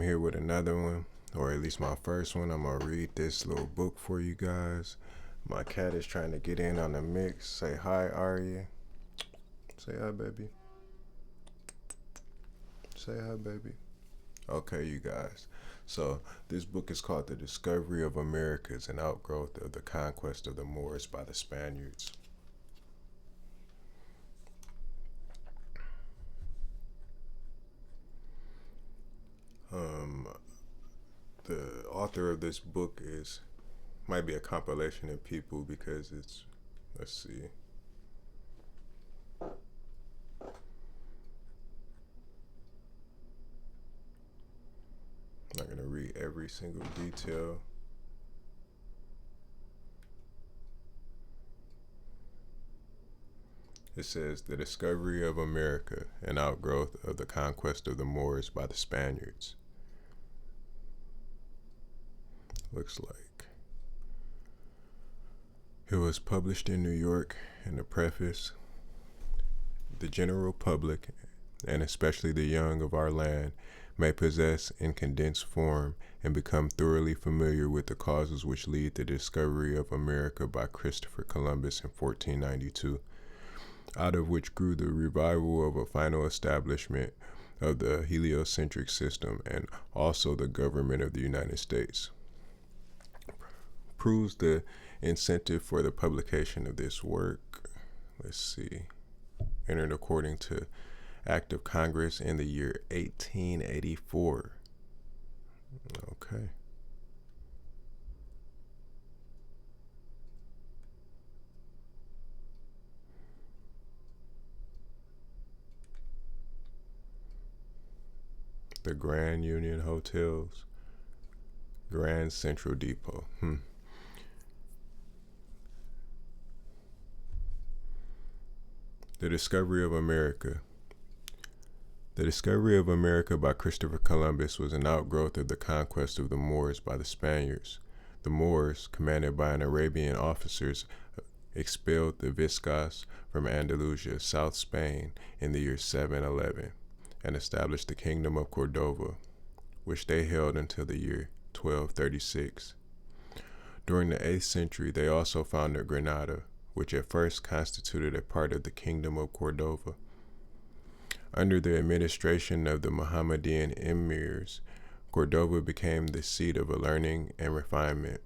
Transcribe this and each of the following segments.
here with another one, or at least my first one. I'm gonna read this little book for you guys. My cat is trying to get in on the mix. Say hi, Arya. Say hi, baby. Say hi, baby. Okay, you guys. So this book is called The Discovery of Americas, an outgrowth of the conquest of the Moors by the Spaniards. The author of this book might be a compilation of people because let's see. I'm not going to read every single detail. It says, The Discovery of America, an outgrowth of the conquest of the Moors by the Spaniards. Looks like it was published in New York. In the preface, the general public, and especially the young of our land, may possess in condensed form and become thoroughly familiar with the causes which lead the discovery of America by Christopher Columbus in 1492, out of which grew the revival of a final establishment of the heliocentric system and also the government of the United States. Proves the incentive for the publication of this work. Let's see. Entered according to Act of Congress in the year 1884. Okay. The Grand Union Hotels, Grand Central Depot. The Discovery of America. The discovery of America by Christopher Columbus was an outgrowth of the conquest of the Moors by the Spaniards. The Moors, commanded by an Arabian officers, expelled the Viscos from Andalusia, South Spain, in the year 711, and established the Kingdom of Cordova, which they held until the year 1236. During the 8th century, they also founded Granada, which at first constituted a part of the Kingdom of Cordova. Under the administration of the Mohammedan emirs, Cordova became the seat of learning and refinement.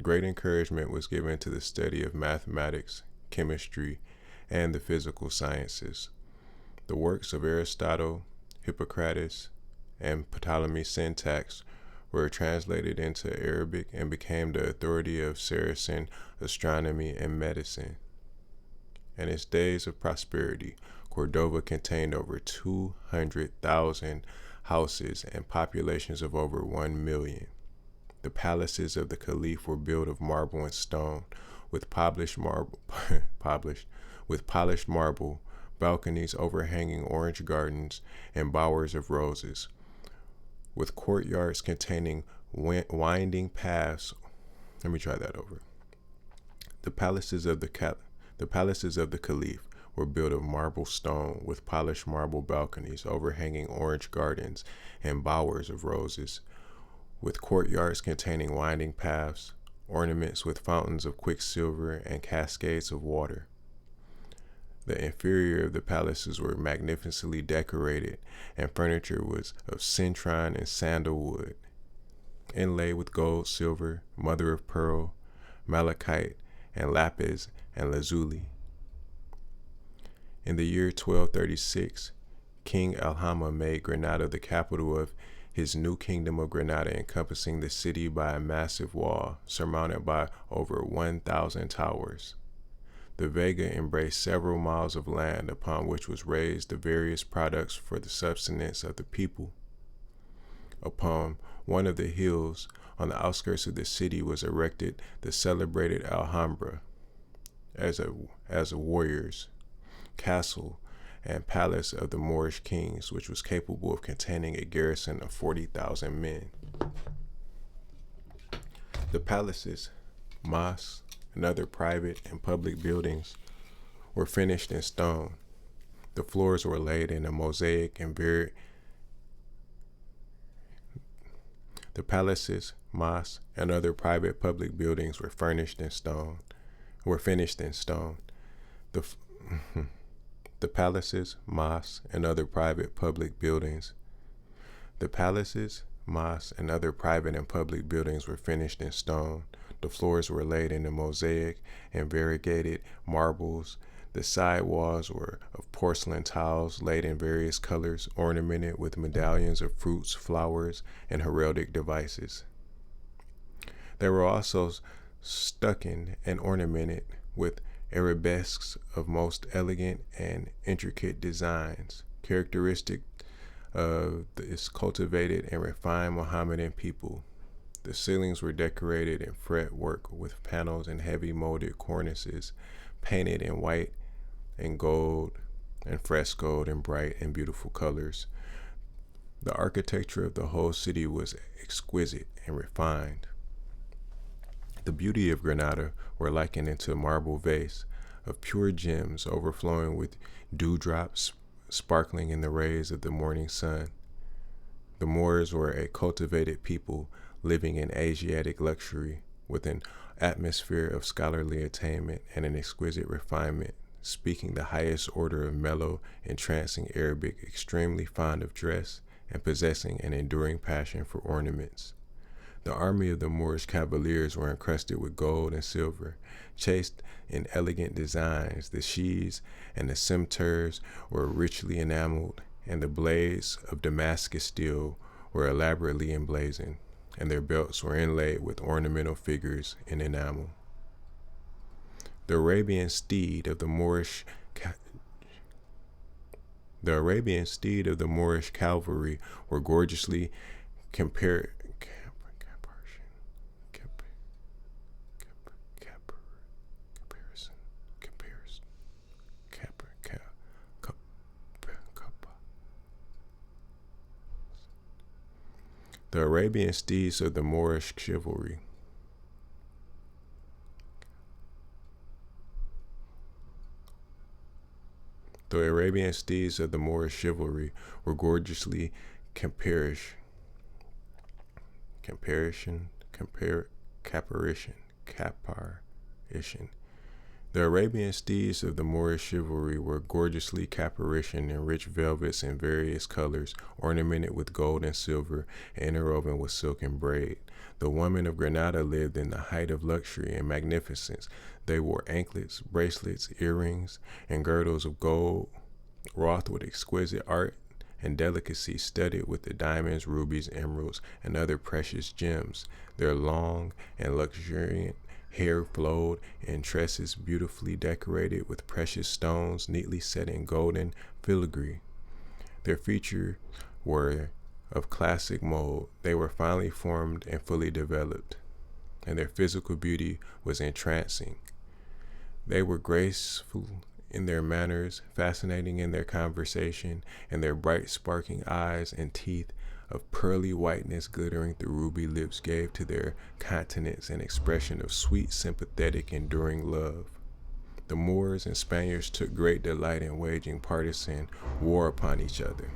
Great encouragement was given to the study of mathematics, chemistry, and the physical sciences. The works of Aristotle, Hippocrates, and Ptolemy's syntax were translated into Arabic and became the authority of Saracen astronomy and medicine. In its days of prosperity, Cordova contained over 200,000 houses and populations of over 1 million. The palaces of the Caliph were built of marble and stone, with polished marble, balconies overhanging orange gardens and bowers of roses, with courtyards containing winding paths. Let me try that over. The palaces of the Caliph were built of marble stone, with polished marble balconies overhanging orange gardens and bowers of roses, with courtyards containing winding paths, ornaments with fountains of quicksilver and cascades of water. The interior of the palaces were magnificently decorated, and furniture was of citron and sandalwood, inlaid with gold, silver, mother of pearl, malachite, and lapis and lazuli. In the year 1236, King Alhama made Granada the capital of his new kingdom of Granada, encompassing the city by a massive wall surmounted by over 1,000 towers. The Vega embraced several miles of land upon which was raised the various products for the subsistence of the people. Upon one of the hills on the outskirts of the city was erected the celebrated Alhambra as a warrior's castle and palace of the Moorish kings, which was capable of containing a garrison of 40,000 men. The palaces, mosques, and other private and public buildings were finished in stone. The floors were laid in a mosaic and The palaces, mosques, and other private public buildings were finished in stone. The, the palaces, mosques, and other private public buildings. The palaces, mosques, and other private and public buildings were finished in stone. The floors were laid in mosaic and variegated marbles. The side walls were of porcelain tiles laid in various colors, ornamented with medallions of fruits, flowers, and heraldic devices. They were also stucco and ornamented with arabesques of most elegant and intricate designs, characteristic of this cultivated and refined Mohammedan people. The ceilings were decorated in fretwork with panels and heavy molded cornices, painted in white and gold and frescoed in bright and beautiful colors. The architecture of the whole city was exquisite and refined. The beauty of Granada were likened into a marble vase of pure gems overflowing with dewdrops sparkling in the rays of the morning sun. The Moors were a cultivated people living in Asiatic luxury with an atmosphere of scholarly attainment and an exquisite refinement, speaking the highest order of mellow, entrancing Arabic, extremely fond of dress, and possessing an enduring passion for ornaments. The army of the Moorish cavaliers were encrusted with gold and silver, chased in elegant designs. The sheaths and the scimitars were richly enameled, and the blades of Damascus steel were elaborately emblazoned, and their belts were inlaid with ornamental figures in enamel. The Arabian steed of the Moorish cavalry were gorgeously The Arabian steeds of the Moorish chivalry. The Arabian steeds of the Moorish chivalry were gorgeously caparisoned. The Arabian steeds of the Moorish chivalry were gorgeously caparisoned in rich velvets in various colors, ornamented with gold and silver, and interwoven with silk and braid. The women of Granada lived in the height of luxury and magnificence. They wore anklets, bracelets, earrings, and girdles of gold, wrought with exquisite art and delicacy, studded with the diamonds, rubies, emeralds, and other precious gems. Their long and luxuriant hair flowed in tresses beautifully decorated with precious stones, neatly set in golden filigree. Their features were of classic mold. They were finely formed and fully developed, and their physical beauty was entrancing. They were graceful in their manners, fascinating in their conversation, and their bright sparkling eyes and teeth of pearly whiteness glittering through ruby lips gave to their countenance an expression of sweet, sympathetic, enduring love. The Moors and Spaniards took great delight in waging partisan war upon each other.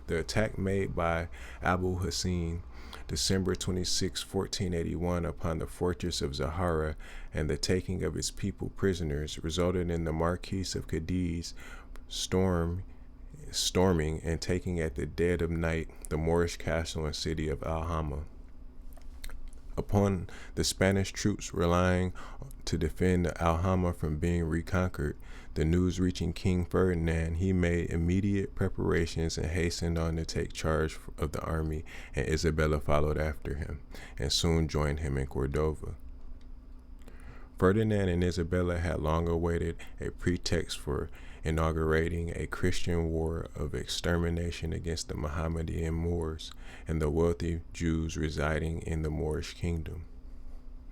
The attack made by Abu Hassan, December 26, 1481, upon the fortress of Zahara and the taking of its people prisoners resulted in the Marquis of Cadiz storming and taking at the dead of night the Moorish castle and city of Alhama. Upon the Spanish troops relying to defend Alhama from being reconquered, the news reaching King Ferdinand, he made immediate preparations and hastened on to take charge of the army, and Isabella followed after him and soon joined him in Cordova. Ferdinand and Isabella had long awaited a pretext for inaugurating a Christian war of extermination against the Mohammedan Moors and the wealthy Jews residing in the Moorish kingdom.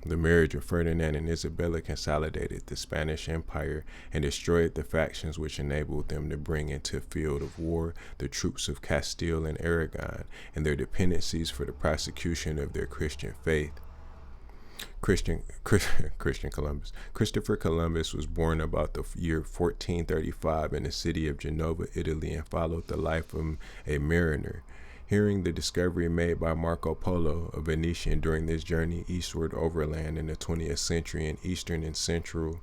The marriage of Ferdinand and Isabella consolidated the Spanish Empire and destroyed the factions which enabled them to bring into the field of war the troops of Castile and Aragon and their dependencies for the prosecution of their Christian faith. Christopher Columbus was born about the year 1435 in the city of Genoa, Italy, and followed the life of a mariner. Hearing the discovery made by Marco Polo, a Venetian, during this journey eastward overland in the 20th century in eastern and central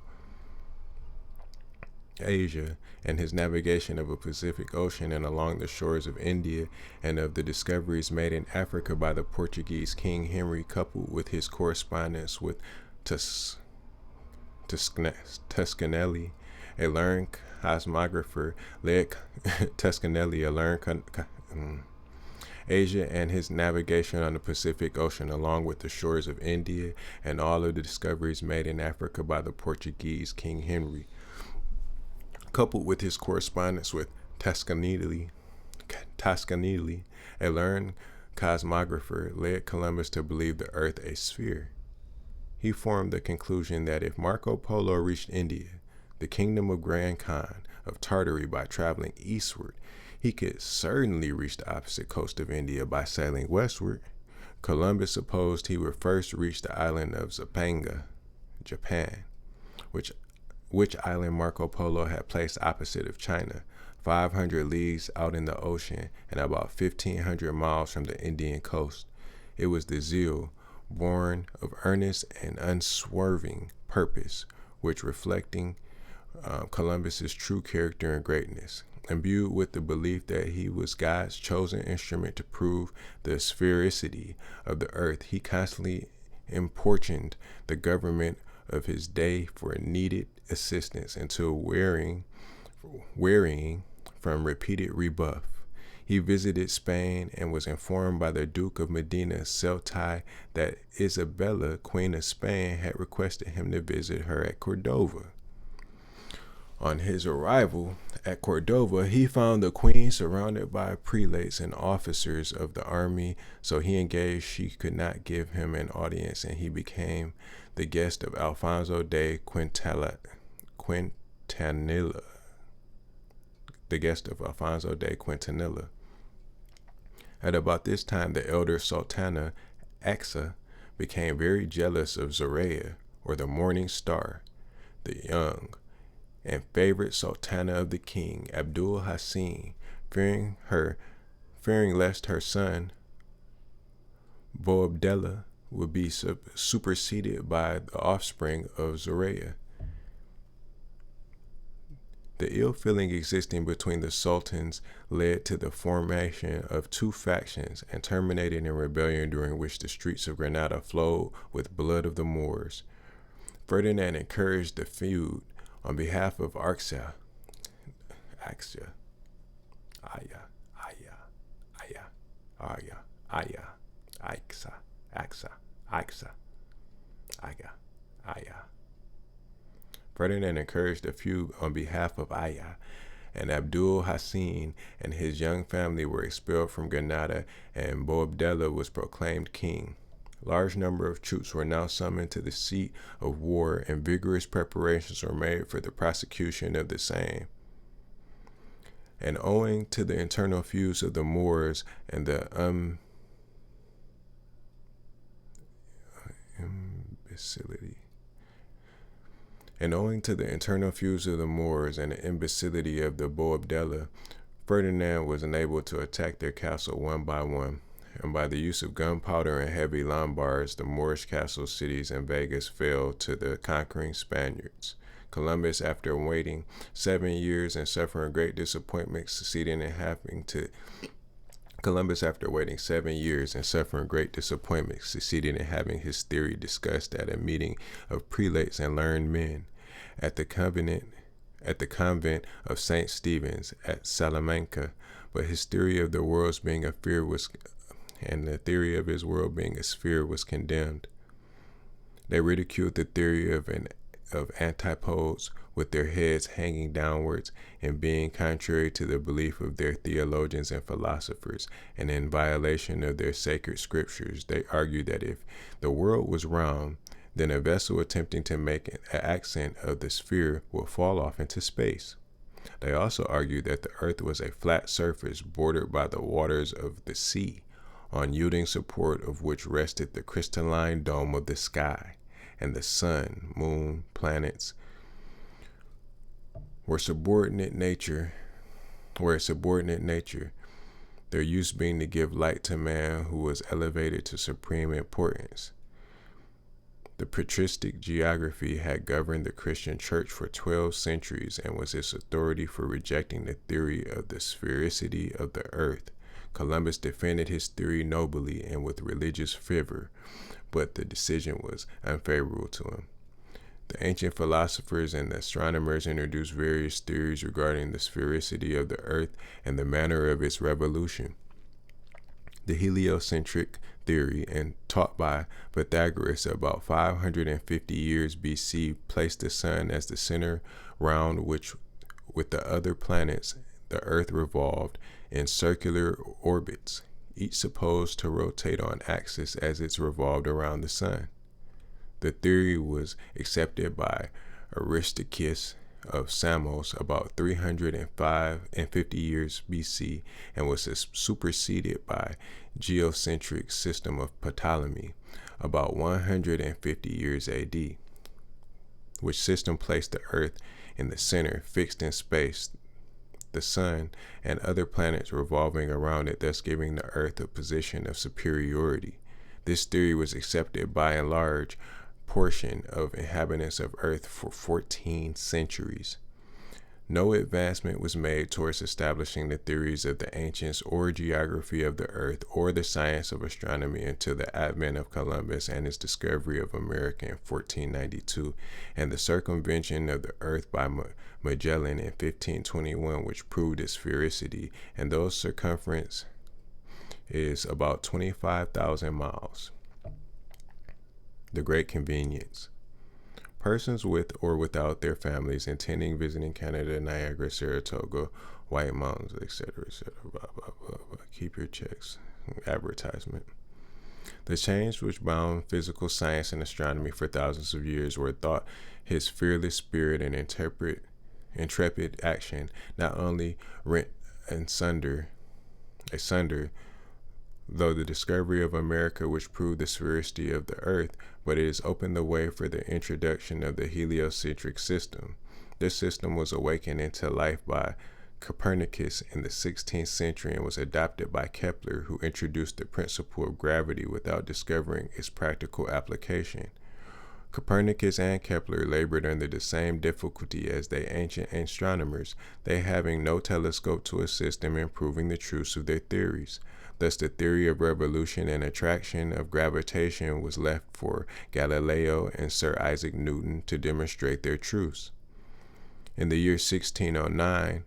Asia, and his navigation of the Pacific Ocean and along the shores of India, and of the discoveries made in Africa by the Portuguese King Henry, coupled with his correspondence with Toscanelli, a learned cosmographer, led Asia, and his navigation on the Pacific Ocean along with the shores of India, and all of the discoveries made in Africa by the Portuguese King Henry, coupled with his correspondence with Toscanelli, a learned cosmographer, led Columbus to believe the earth a sphere. He formed the conclusion that if Marco Polo reached India, the kingdom of Grand Khan of Tartary, by traveling eastward, he could certainly reach the opposite coast of India by sailing westward. Columbus supposed he would first reach the island of Zapanga, Japan, which island Marco Polo had placed opposite of China, 500 leagues out in the ocean and about 1,500 miles from the Indian coast. It was the zeal, born of earnest and unswerving purpose, which reflecting Columbus's true character and greatness. Imbued with the belief that he was God's chosen instrument to prove the sphericity of the earth, he constantly importuned the government of his day for needed assistance until wearying from repeated rebuff. He visited Spain and was informed by the Duke of Medina Celtai that Isabella, Queen of Spain, had requested him to visit her at Cordova. On his arrival at Cordova, he found the queen surrounded by prelates and officers of the army, so he engaged she could not give him an audience, and he became the guest of Alfonso de Quintanilla. At about this time, the elder Sultana Axa became very jealous of Zoraida, or the morning star, the young and favorite sultana of the king, Abdul Hassin, fearing lest her son Boabdella would be superseded by the offspring of Zoraida. The ill feeling existing between the sultans led to the formation of two factions and terminated in rebellion, during which the streets of Granada flowed with blood of the Moors. Ferdinand encouraged the feud on behalf of Axa, Ferdinand encouraged the feud on behalf of Aya, and Abdul Hassin and his young family were expelled from Granada, and Boabdella was proclaimed king. Large number of troops were now summoned to the seat of war, and vigorous preparations were made for the prosecution of the same. And owing to the internal feuds of the Moors and the imbecility of the Boabdella, Ferdinand was unable to attack their castle one by one, and by the use of gunpowder and heavy Lombards, the Moorish castle cities in Vegas fell to the conquering Spaniards. Columbus, after waiting 7 years and suffering great disappointment, succeeding in having his theory discussed at a meeting of prelates and learned men at the convent of St. Stephen's at Salamanca. But his theory of the world's being a sphere was condemned. They ridiculed the theory of antipodes, with their heads hanging downwards, and being contrary to the belief of their theologians and philosophers, and in violation of their sacred scriptures. They argued that if the world was round, then a vessel attempting to make an accent of the sphere would fall off into space. They also argued that the earth was a flat surface bordered by the waters of the sea, on yielding support of which rested the crystalline dome of the sky, and the sun, moon, planets were a subordinate nature. their use being to give light to man who was elevated to supreme importance. The patristic geography had governed the Christian church for 12 centuries and was its authority for rejecting the theory of the sphericity of the earth. Columbus defended his theory nobly and with religious fervor, but the decision was unfavorable to him. The ancient philosophers and astronomers introduced various theories regarding the sphericity of the earth and the manner of its revolution. The heliocentric theory, and taught by Pythagoras about 550 years BC, placed the sun as the center round which, with the other planets, the earth revolved in circular orbits, each supposed to rotate on axis as it revolved around the sun. The theory was accepted by Aristarchus of Samos about 350 years BC and was superseded by geocentric system of Ptolemy about 150 years AD, which system placed the earth in the center, fixed in space, the sun and other planets revolving around it, thus giving the earth a position of superiority. This theory was accepted by a large portion of inhabitants of Earth for 14 centuries. No advancement was made towards establishing the theories of the ancients or geography of the earth or the science of astronomy until the advent of Columbus and his discovery of America in 1492 and the circumvention of the earth by Magellan in 1521, which proved its sphericity, and those circumference is about 25,000 miles. The Great Convenience. Persons with or without their families intending visiting Canada, Niagara, Saratoga, White Mountains, etc., etc., blah, blah, blah, blah. Keep your checks. Advertisement. The chains which bound physical science and astronomy for thousands of years were thought his fearless spirit and intrepid action not only rent asunder, though the discovery of America, which proved the sphericity of the earth, but it has opened the way for the introduction of the heliocentric system. This system was awakened into life by Copernicus in the 16th century and was adopted by Kepler, who introduced the principle of gravity without discovering its practical application. Copernicus and Kepler labored under the same difficulty as the ancient astronomers, they having no telescope to assist them in proving the truths of their theories. Thus, the theory of revolution and attraction of gravitation was left for Galileo and Sir Isaac Newton to demonstrate their truths. In the year 1609,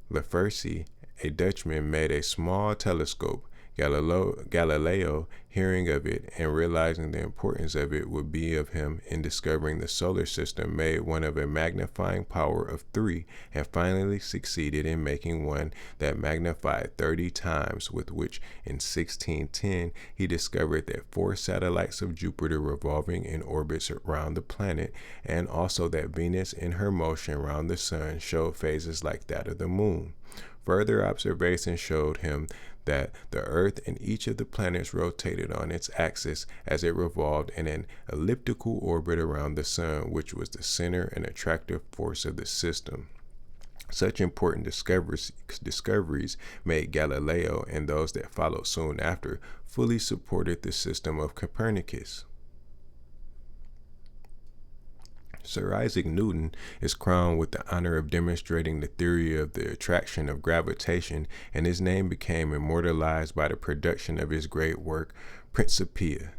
Lefevre, a Dutchman, made a small telescope. Galileo, hearing of it and realizing the importance of it would be of him in discovering the solar system, made one of a magnifying power of 3 and finally succeeded in making one that magnified 30 times, with which in 1610 he discovered that 4 satellites of Jupiter revolving in orbits around the planet, and also that Venus in her motion round the sun showed phases like that of the moon. Further observation showed him that the earth and each of the planets rotated on its axis as it revolved in an elliptical orbit around the sun, which was the center and attractive force of the system. Such important discoveries made Galileo and those that followed soon after fully supported the system of Copernicus. Sir Isaac Newton is crowned with the honor of demonstrating the theory of the attraction of gravitation, and his name became immortalized by the production of his great work, Principia,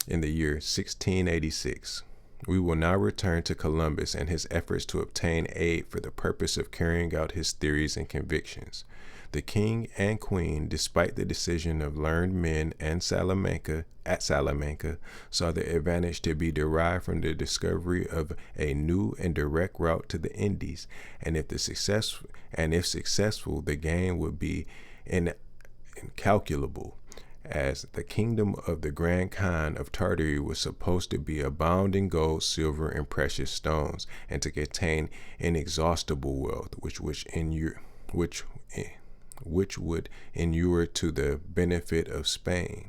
in the year 1686. We will now return to Columbus and his efforts to obtain aid for the purpose of carrying out his theories and convictions. The king and queen, despite the decision of learned men and Salamanca, saw the advantage to be derived from the discovery of a new and direct route to the Indies, and if successful, the gain would be incalculable, as the kingdom of the Grand Khan of Tartary was supposed to be abound in gold, silver, and precious stones, and to contain inexhaustible wealth, which would inure to the benefit of Spain.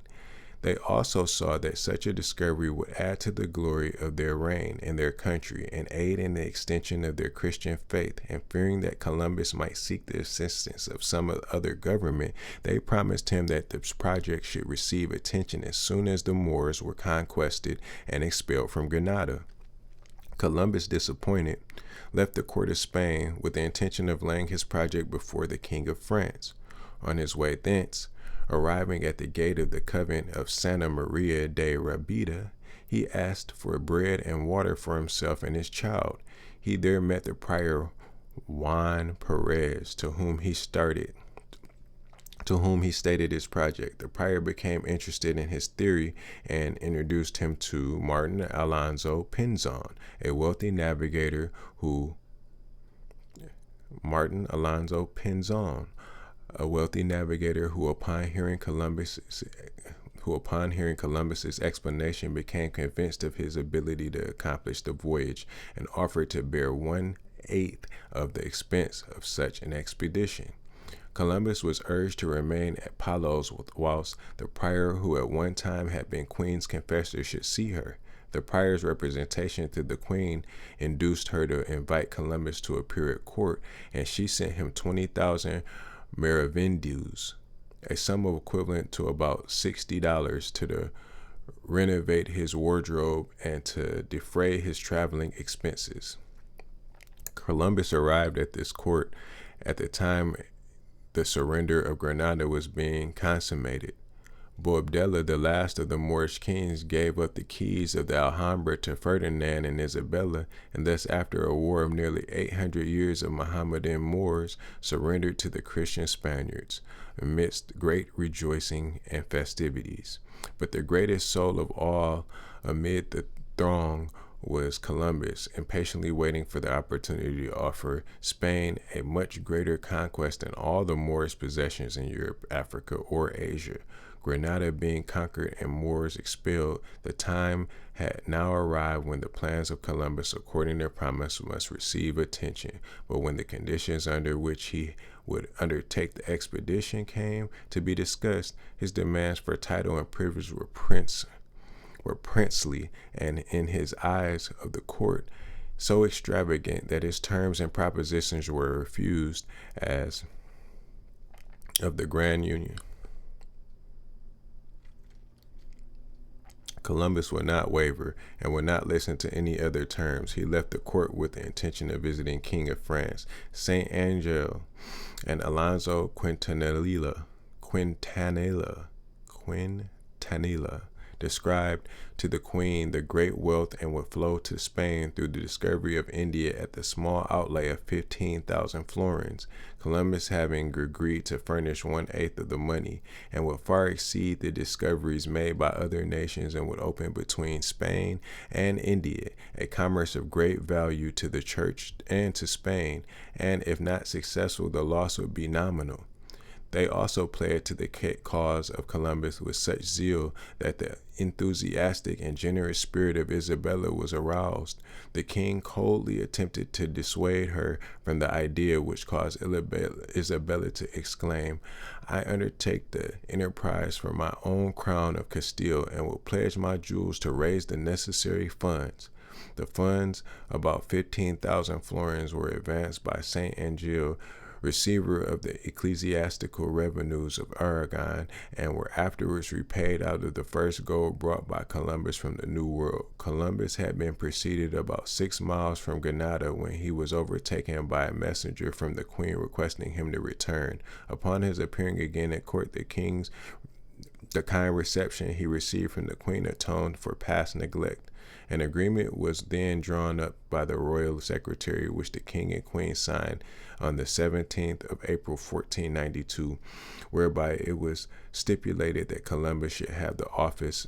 They also saw that such a discovery would add to the glory of their reign in their country and aid in the extension of their Christian faith, and fearing that Columbus might seek the assistance of some other government, they promised him that this project should receive attention as soon as the Moors were conquested and expelled from Granada. Columbus, disappointed, left the court of Spain with the intention of laying his project before the King of France. On his way thence, arriving at the gate of the convent of Santa Maria de Rabida, he asked for bread and water for himself and his child. He there met the prior Juan Perez, to whom he stated his project. The prior became interested in his theory and introduced him to Martin Alonso Pinzon, a wealthy navigator who upon hearing Columbus's explanation became convinced of his ability to accomplish the voyage and offered to bear 1/8 of the expense of such an expedition. Columbus was urged to remain at Palos whilst the prior, who at one time had been Queen's confessor, should see her. The prior's representation to the Queen induced her to invite Columbus to appear at court, and she sent him 20,000 maravedis, a sum equivalent to about $60, to renovate his wardrobe and to defray his traveling expenses. Columbus arrived at this court at the time the surrender of Granada was being consummated. Boabdillah, the last of the Moorish kings, gave up the keys of the Alhambra to Ferdinand and Isabella, and thus, after a war of nearly 800 years of Mohammedan Moors, surrendered to the Christian Spaniards, amidst great rejoicing and festivities. But the greatest soul of all amid the throng was Columbus, impatiently waiting for the opportunity to offer Spain a much greater conquest than all the Moorish possessions in Europe, Africa, or Asia. Granada being conquered and Moors expelled, the time had now arrived when the plans of Columbus, according to promise, must receive attention. But when the conditions under which he would undertake the expedition came to be discussed, his demands for title and privilege were princely, and in his eyes of the court, so extravagant that his terms and propositions were refused as of the Grand Union. Columbus would not waver and would not listen to any other terms. He left the court with the intention of visiting King of France, Saint Angel, and Alonso Quintanilla, described to the Queen the great wealth and would flow to Spain through the discovery of India at the small outlay of 15,000 florins, Columbus having agreed to furnish 1/8 of the money, and would far exceed the discoveries made by other nations, and would open between Spain and India a commerce of great value to the church and to Spain, and if not successful, the loss would be nominal. They also pledged to the cause of Columbus with such zeal that the enthusiastic and generous spirit of Isabella was aroused. The king coldly attempted to dissuade her from the idea, which caused Isabella to exclaim, "I undertake the enterprise for my own crown of Castile, and will pledge my jewels to raise the necessary funds." The funds, about 15,000 florins, were advanced by Saint Angel, receiver of the ecclesiastical revenues of Aragon, and were afterwards repaid out of the first gold brought by Columbus from the New World. Columbus had been preceded about 6 miles from Granada when he was overtaken by a messenger from the Queen requesting him to return. Upon his appearing again at court, the kind reception he received from the Queen atoned for past neglect. An agreement was then drawn up by the royal secretary, which the king and queen signed on the 17th of April, 1492, whereby it was stipulated that Columbus should have the office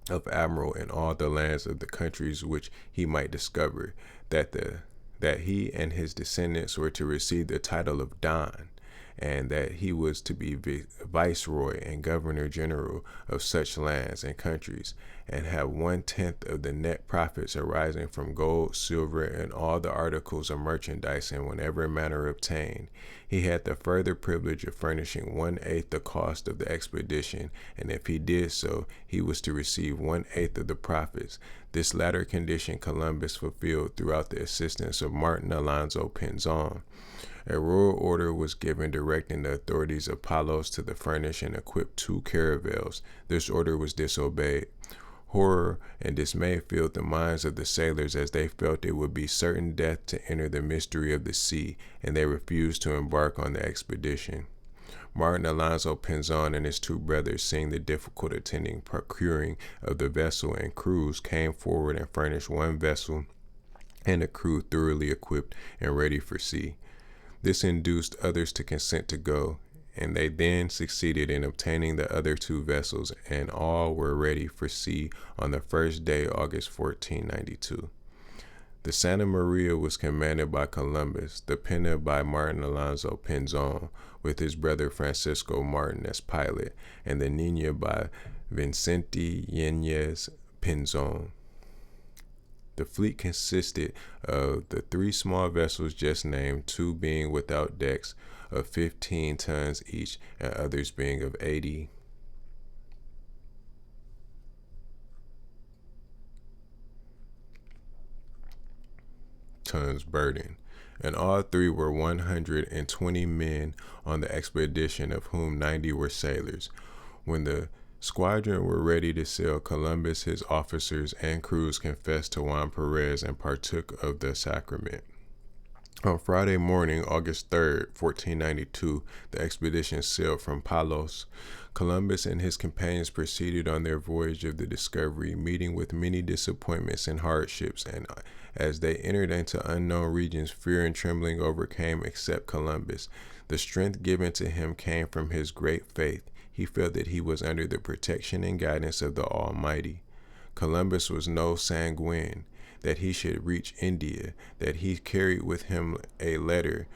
of admiral in all the lands of the countries which he might discover, that he and his descendants were to receive the title of Don, and that he was to be viceroy and governor general of such lands and countries, and have 1/10 of the net profits arising from gold, silver, and all the articles of merchandise in whatever manner obtained. He had the further privilege of furnishing 1/8 the cost of the expedition, and if he did so, he was to receive 1/8 of the profits. This latter condition Columbus fulfilled throughout the assistance of Martin Alonzo Pinzon. A royal order was given directing the authorities of Palos to furnish and equip 2 caravels. This order was disobeyed. Horror and dismay filled the minds of the sailors as they felt it would be certain death to enter the mystery of the sea, and they refused to embark on the expedition. Martin Alonzo Pinzon and his 2 brothers, seeing the difficult attending procuring of the vessel and crews, came forward and furnished 1 vessel and a crew thoroughly equipped and ready for sea. This induced others to consent to go, and they then succeeded in obtaining the other 2 vessels, and all were ready for sea on the first day, August 1492. The Santa Maria was commanded by Columbus, the Pinta by Martin Alonzo Pinzon, with his brother Francisco Martin as pilot, and the Nina by Vicente Yanez Pinzon. The fleet consisted of the 3 small vessels just named, 2 being without decks, of 15 tons each, and others being of 80 tons burden. And all 3 were 120 men on the expedition, of whom 90 were sailors. When the squadron were ready to sail, Columbus, his officers, and crews confessed to Juan Perez and partook of the sacrament. On Friday morning, August 3rd, 1492, the expedition sailed from Palos. Columbus and his companions proceeded on their voyage of the discovery, meeting with many disappointments and hardships, and as they entered into unknown regions, fear and trembling overcame except Columbus. The strength given to him came from his great faith. He felt that he was under the protection and guidance of the Almighty. Columbus was no sanguine that he should reach India, that he carried with him a letter.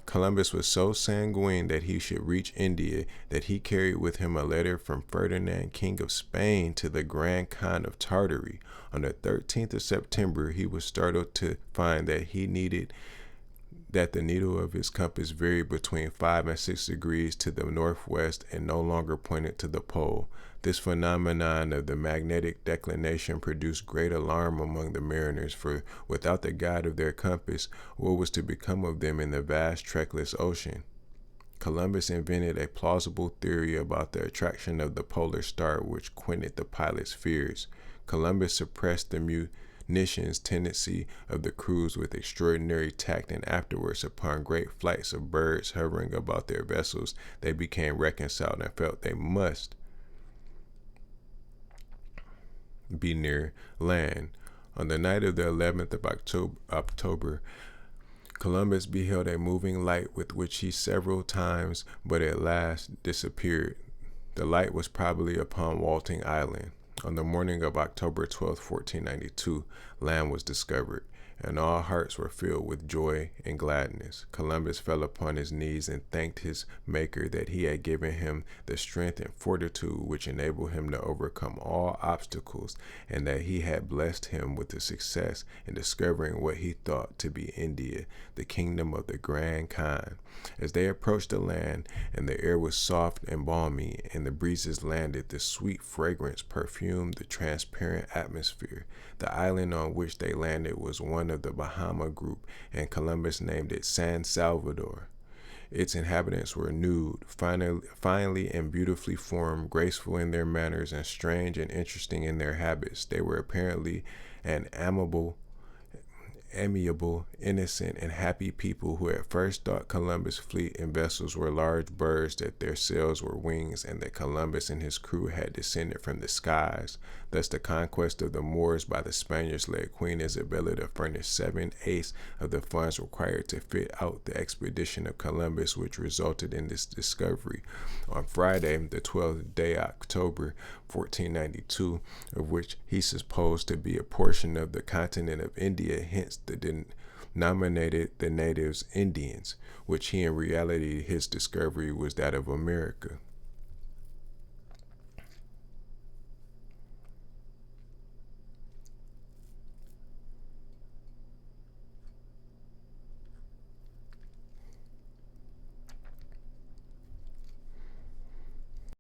Columbus was so sanguine that he should reach India, that he carried with him a letter from Ferdinand, King of Spain, to the Grand Khan of Tartary. On the 13th of September, he was startled to find that the needle of his compass varied between 5 and 6 degrees to the northwest and no longer pointed to the pole. This phenomenon of the magnetic declination produced great alarm among the mariners, for without the guide of their compass, what was to become of them in the vast trackless ocean? Columbus invented a plausible theory about the attraction of the polar star, which quieted the pilot's fears. Columbus suppressed the munitions tendency of the crews with extraordinary tact, and afterwards, upon great flights of birds hovering about their vessels, they became reconciled and felt they must be near land. On the night of the 11th of October, Columbus beheld a moving light with which he several times, but at last disappeared. The light was probably upon Walting Island. On the morning of October 12, 1492, land was discovered, and all hearts were filled with joy and gladness. Columbus fell upon his knees and thanked his Maker that he had given him the strength and fortitude which enabled him to overcome all obstacles, and that he had blessed him with the success in discovering what he thought to be India, the kingdom of the Grand Khan. As they approached the land, and the air was soft and balmy, and the breezes landed, the sweet fragrance perfumed the transparent atmosphere. The island on which they landed was one of the Bahama group, and Columbus named it San Salvador. Its inhabitants were nude, finely and beautifully formed, graceful in their manners, and strange and interesting in their habits. They were apparently an amiable, innocent, and happy people who at first thought Columbus' fleet and vessels were large birds, that their sails were wings, and that Columbus and his crew had descended from the skies. Thus the conquest of the Moors by the Spaniards led Queen Isabella to furnish 7/8 of the funds required to fit out the expedition of Columbus, which resulted in this discovery. On Friday, the 12th day October 1492, of which he supposed to be a portion of the continent of India, hence the nominated the natives Indians, which in reality his discovery was that of America.